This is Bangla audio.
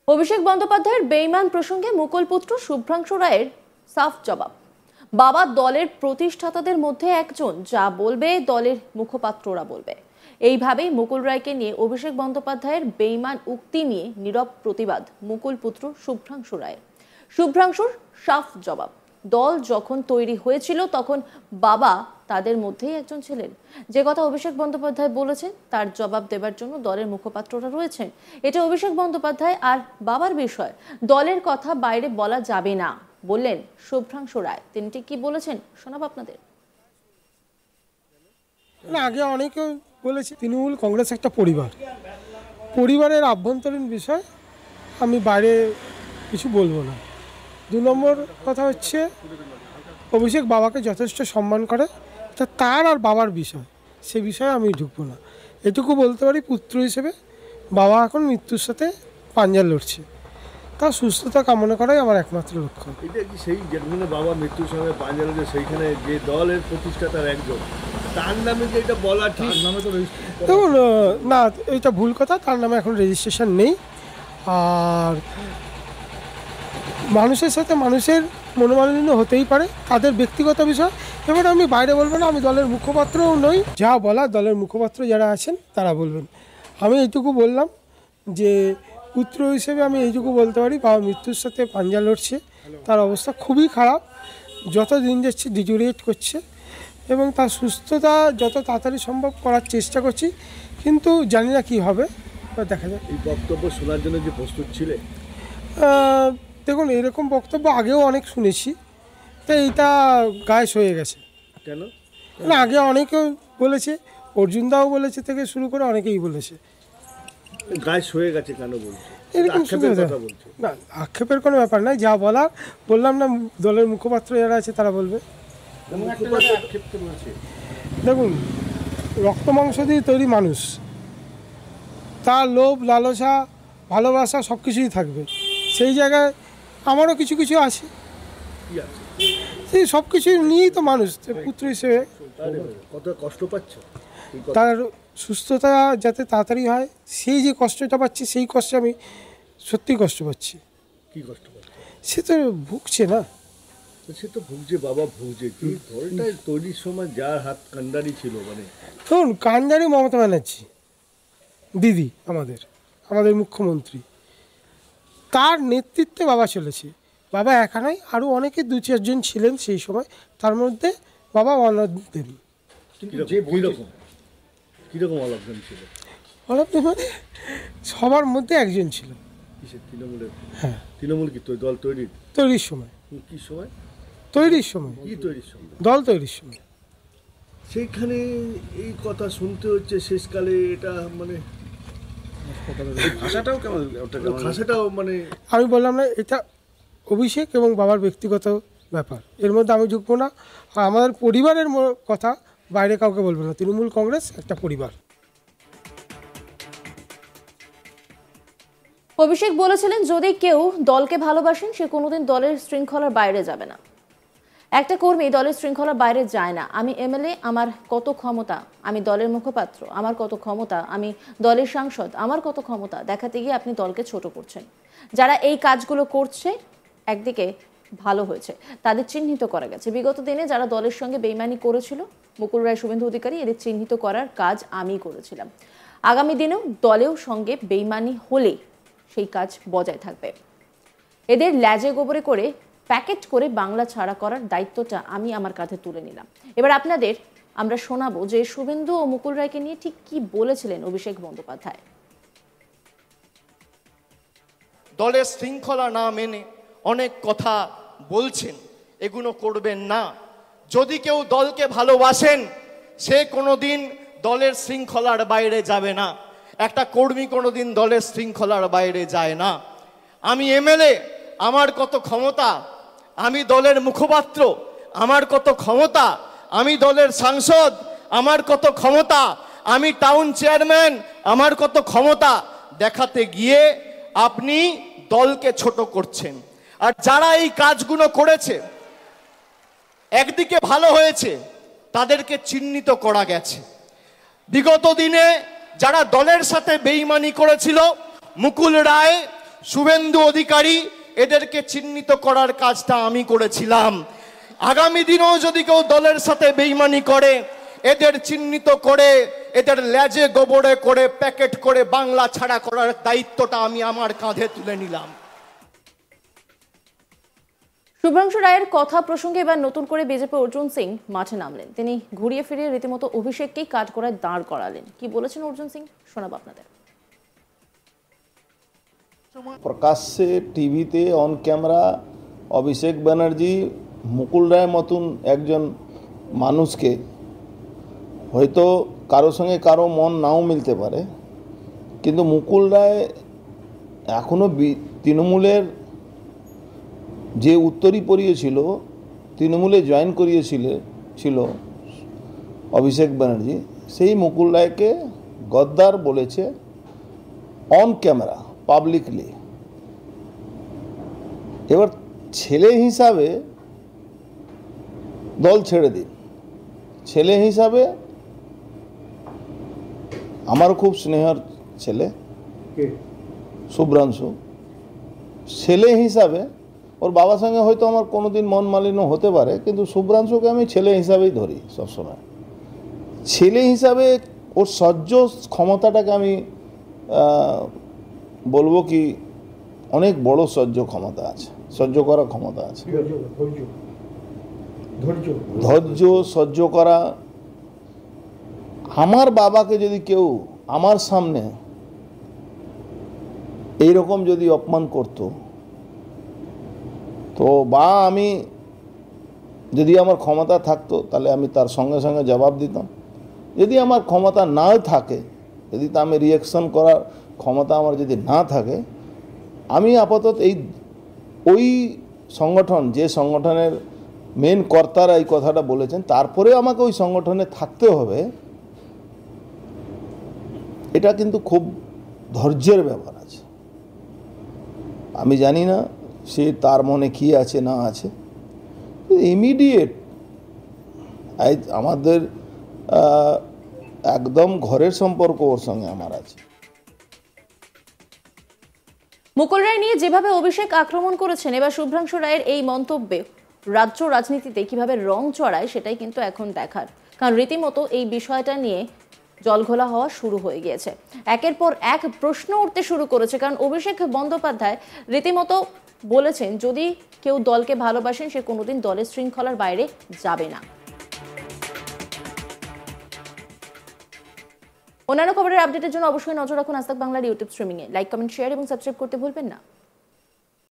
অভিষেক বন্দ্যোপাধ্যায়ের বেইমান প্রসঙ্গে মুকুল পুত্র শুভ্রাংশু রায়ের সাফ জবাব। বাবা দলের প্রতিষ্ঠাতাদের মধ্যে একজন, যা বলবে দলের মুখপাত্ররা বলবে। এইভাবেই মুকুল রায়কে নিয়ে অভিষেক বন্দ্যোপাধ্যায়ের বেইমান উক্তি নিয়ে নীরব প্রতিবাদ মুকুল পুত্র শুভ্রাংশু রায়ের। শুভ্রাংশুর সাফ জবাব, দল যখন তৈরি হয়েছিল তখন বাবা তাদের মধ্যেই একজন ছিলেন। যে কথা অভিষেক বন্দ্যোপাধ্যায় বলেছেন তার জবাব দেবার জন্য দলের মুখপাত্ররা রয়েছেন। এটা অভিষেক বন্দ্যোপাধ্যায় আর বাবার বিষয়, দলের কথা বাইরে বলা যাবে না বললেন শুভ্রাংশু রায়। তিনি ঠিক কি বলেছেন শোনাব আপনাদের। আগে অনেকে বলেছে তৃণমূল কংগ্রেস একটা পরিবারের আভ্যন্তরীণ বিষয়, আমি বাইরে কিছু বলবো না। 2 নম্বর কথা হচ্ছে, অভিষেক বাবাকে যথেষ্ট সম্মান করে, তা তার আর বাবার বিষয়, সে বিষয়ে আমি ঢুকবো না। এটুকু বলতে পারি, পুত্র হিসেবে বাবা এখন মৃত্যুর সাথে পাঞ্জা লড়ছে, তার সুস্থতা কামনা করাই আমার একমাত্র লক্ষ্য। এটা কি সেই যেখানে বাবা মৃত্যুর সঙ্গে পাঞ্জা লড়ছে, সেইখানে যে দলের প্রতিষ্ঠাতার একজন, তার নামে যে এটা বলা ঠিক? নামে তো দেখুন, না, এটা ভুল কথা, তার নামে এখন রেজিস্ট্রেশন নেই। আর মানুষের সাথে মানুষের মনোমালিন্য হতেই পারে, তাদের ব্যক্তিগত বিষয়। এবার আমি বাইরে বলবো না, আমি দলের মুখপাত্রও নই। যা বলা দলের মুখপাত্র যারা আছেন তারা বলবেন। আমি এইটুকু বললাম যে পুত্র হিসেবে আমি এইটুকু বলতে পারি, বাবা মৃত্যুর সাথে পাঞ্জা লড়ছে, তার অবস্থা খুবই খারাপ, যত দিন যাচ্ছে ডিটোরিয়েট করছে, এবং তার সুস্থতা যত তাড়াতাড়ি সম্ভব করার চেষ্টা করছি, কিন্তু জানি না কী হবে, দেখা যাক। এই বক্তব্য শোনার জন্য যে প্রস্তুত ছিলে? দেখুন, এরকম বক্তব্য আগেও অনেক শুনেছি, তো এইটা গায়ে হয়ে গেছে। কেন না, আগে অনেকেও বলেছে, অর্জুনদাও বলেছে, থেকে শুরু করে অনেকেই বলেছে। গায়ে হয়ে গেছে কেন বলছে? এরকম না, আক্ষেপের কোনো ব্যাপার নাই, যা বলার বললাম না, দলের মুখপাত্র যারা আছে তারা বলবে। দেখুন, রক্ত মাংস দিয়ে তৈরি মানুষ, তার লোভ, লালসা, ভালোবাসা সব কিছুই থাকবে। সেই জায়গায় আমারও কিছু কিছু আছে, সেই সব কিছু নিয়েই তো মানুষ। পুত্র হিসেবে কত কষ্ট পাচ্ছ, তার সুস্থতা যাতে তাড়াতাড়ি হয়, সেই যে কষ্টটা পাচ্ছি, সেই কষ্টে আমি সত্যি কষ্ট পাচ্ছি। কি কষ্ট পাচ্ছ? সে তো ভুগছে না। সে তো ভুগছে, বাবা ভুগছে। কি দলটা তৈরির সময় যার হাত কান্ডারি ছিল, মানে ধরুন কান্ডারি মমতা ব্যানার্জি দিদি, আমাদের মুখ্যমন্ত্রী, তার নেতৃত্বে বাবা চলেছে। বাবা একা নয়, আরও অনেকে 2-4 জন ছিলেন সেই সময়, তার মধ্যে বাবা অনদেন। কীরকম অলকজন ছিল? অলকজন মানে সবার মধ্যে একজন ছিল। কিসের? তৃণমূলের? হ্যাঁ। তৃণমূল কি দল তৈরির সময়? কি সময়? তৈরির সময়। কি তৈরির সময়? দল তৈরির সময়। সেইখানে এই কথা শুনতে হচ্ছে শেষকালে, এটা মানে ভাষাটাও কেমন, ভাষাটাও মানে আমি বললাম না, এটা অভিষেক এবং বাবার ব্যক্তিগত ব্যাপার, এর মধ্যে আমি ঢুকবো না। আর আমাদের পরিবারের কথা বাইরে কাউকে বলবো না। তৃণমূল কংগ্রেস একটা পরিবার। অভিষেক বলেছিলেন, যদি কেউ দলকে ভালোবাসেন সে কোনোদিন দলের শৃঙ্খলার বাইরে যাবে না। একটা কর্মী দলের শৃঙ্খলার বাইরে যায় না। আমি এমএলএ, আমার কত ক্ষমতা, আমি দলের মুখপাত্র, আমার কত ক্ষমতা, আমি দলের সাংসদ, আমার কত ক্ষমতা দেখাতে গিয়ে আপনি দলকে ছোট করছেন। যারা এই কাজগুলো করছে একদিকে ভালো হয়েছে, তাদের চিহ্নিত করা গেছে। বিগত দিনে যারা দলের সঙ্গে বেইমানি করেছিল, মুকুল রায়, শুভেন্দু অধিকারী, এদের চিহ্নিত করার কাজ আমি করেছিলাম। আগামী দিনেও দলেও সঙ্গে বেইমানি হলে সেই কাজ বজায় থাকবে। এদের ল্যাজে গোবরে করে প্যাকেট করে বাংলা ছাড়া করার দায়িত্বটা আমি আমার কাঁধে তুলে নিলাম। এবার আপনাদের আমরা শোনাবো যে শুভেন্দু ও মুকুল রায়কে নিয়ে ঠিক কি বলেছিলেন অভিষেক বন্দ্যোপাধ্যায়। দলের শৃঙ্খলা না মেনে অনেক কথা বলছেন, এগুলো করবেন না। যদি কেউ দলকে ভালোবাসেন সে কোনোদিন দলের শৃঙ্খলার বাইরে যাবে না। একটা কর্মী কোনোদিন দলের শৃঙ্খলার বাইরে যায় না। আমি এমএলএ, আমার কত ক্ষমতা, আমি দলের মুখপাত্র, আমার কত ক্ষমতা, আমি দলের সাংসদ, আমার কত ক্ষমতা, আমি টাউন চেয়ারম্যান, আমার কত ক্ষমতা দেখাতে গিয়ে আপনি দলকে ছোট করছেন। আর যারা এই কাজগুলো করেছে, একদিকে ভালো হয়েছে, তাদেরকে চিহ্নিত করা গেছে। বিগত দিনে যারা দলের সাথে বেইমানি করেছিল, মুকুল রায়, শুভেন্দু অধিকারী, এদেরকে চিহ্নিত করার কাজটা আমি করেছিলাম। আগামী দিনেও যদি কেউ দলের সাথে বেইমানি করে, এদের চিহ্নিত করে এদের লেজে গোবরে করে প্যাকেট করে বাংলা ছাড়া করার দায়িত্বটা আমি আমার কাঁধে তুলে নিলাম। শুভ্রাংশু রায়ের কথা প্রসঙ্গে এবার নতুন করে বিজেপি অর্জুন সিং মাঠে নামলেন। তিনি ঘুরিয়ে ফিরিয়ে রীতিমতো অভিষেককেই কাঠগড়ায় দাঁড় করালেন। কি বলেছেন অর্জুন সিং, শোনাবো আপনাদের। প্রকাশ্যে টিভিতে অন ক্যামেরা অভিষেক ব্যানার্জি মুকুল রায় মতন একজন মানুষকে, হয়তো কারো সঙ্গে কারো মন নাও মিলতে পারে, কিন্তু মুকুল রায় এখনও তৃণমূলের যে উত্তরীপরীয় ছিল, তৃণমূলে জয়েন ছিল অভিষেক ব্যানার্জি, সেই মুকুল রায়কে গদ্দার বলেছে অন ক্যামেরা পাবলিকলি। এবার ছেলে হিসাবে দল ছেড়ে দিন, ছেলে হিসাবে আমারও খুব স্নেহের ছেলে শুভ্রাংশু, ছেলে হিসাবে ওর বাবার সঙ্গে হয়তো আমার কোনোদিন মন মালিন্য হতে পারে, কিন্তু শুভ্রাংশুকে আমি ছেলে হিসাবেই ধরি সবসময়। ছেলে হিসাবে ওর সহ্য ক্ষমতাটাকে আমি বলবো কি অনেক বড় সহ্য ক্ষমতা আছে, সহ্য করার ক্ষমতা আছে, ধৈর্য সহ্য করা। আমার বাবাকে যদি কেউ আমার সামনে এইরকম যদি অপমান করত, তো বা আমি যদি আমার ক্ষমতা থাকতো তাহলে আমি তার সঙ্গে সঙ্গে জবাব দিতাম। যদি আমার ক্ষমতা না থাকে, যদি তা আমি রিয়াকশন করার ক্ষমতা আমার যদি না থাকে, আমি আপাতত ওই সংগঠন, যে সংগঠনের মেন কর্তারা এই কথাটা বলেছেন, তারপরে আমাকে ওই সংগঠনে থাকতে হবে, এটা কিন্তু খুব ধৈর্যের ব্যাপার আছে। আমি জানি না সে তার মনে কি আছে না আছে, ইমিডিয়েট আমাদের একদম ঘরের সম্পর্ক ওর সঙ্গে আমার আছে। মুকুল রায় নিয়ে যেভাবে অভিষেক আক্রমণ করেছেন, এবার শুভ্রাংশু রায়ের এই মন্তব্যে রাজ্য রাজনীতিতে কিভাবে রং চড়ায় সেটাই কিন্তু এখন দেখার। কারণ রীতিমতো এই বিষয়টা নিয়ে জলঘোলা হওয়া শুরু হয়ে গিয়েছে, একের পর এক প্রশ্ন উঠতে শুরু করেছে। কারণ অভিষেক বন্দ্যোপাধ্যায় রীতিমতো বলেছেন, যদি কেউ দলকে ভালোবাসেন সে কোনোদিন দলের শৃঙ্খলার বাইরে যাবে না। অন্যান্য খবরের আপডেটের জন্য অবশ্যই নজর রাখুন আজ তাক বাংলার ইউটিউব স্ট্রিমিংয়ে। লাইক, কমেন্ট, শেয়ার এবং সাবস্ক্রাইব করতে ভুলবেন না।